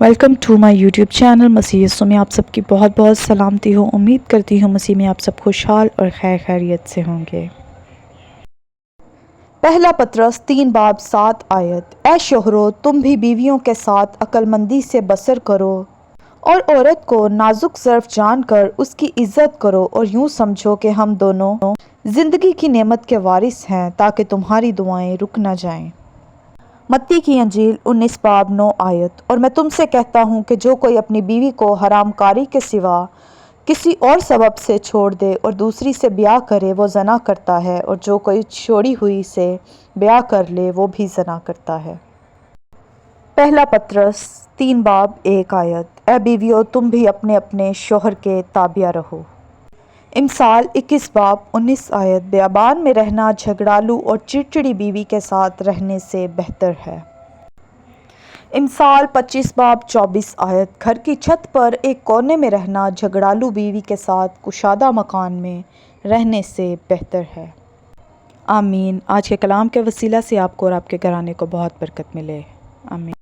Welcome to my YouTube channel مسیح یسوع میں آپ سب کی بہت بہت سلامتی ہو۔ امید کرتی ہوں مسیح میں آپ سب خوشحال اور خیر خیریت سے ہوں گے۔ پہلا پطرس 3:7 اے شوہرو، تم بھی بیویوں کے ساتھ عقل مندی سے بسر کرو اور عورت کو نازک ظرف جان کر اس کی عزت کرو، اور یوں سمجھو کہ ہم دونوں زندگی کی نعمت کے وارث ہیں، تاکہ تمہاری دعائیں رک نہ جائیں۔ متی کی انجیل 19:9 اور میں تم سے کہتا ہوں کہ جو کوئی اپنی بیوی کو حرام کاری کے سوا کسی اور سبب سے چھوڑ دے اور دوسری سے بیاہ کرے وہ زنا کرتا ہے، اور جو کوئی چھوڑی ہوئی سے بیاہ کر لے وہ بھی زنا کرتا ہے۔ پہلا پطرس 3:1 اے بیویو، تم بھی اپنے اپنے شوہر کے تابع رہو۔ امثال 21:19 بیابان میں رہنا جھگڑالو اور چڑچڑی بیوی کے ساتھ رہنے سے بہتر ہے۔ امثال 25:24 گھر کی چھت پر ایک کونے میں رہنا جھگڑالو بیوی کے ساتھ کشادہ مکان میں رہنے سے بہتر ہے۔ آمین۔ آج کے کلام کے وسیلہ سے آپ کو اور آپ کے گھرانے کو بہت برکت ملے۔ آمین۔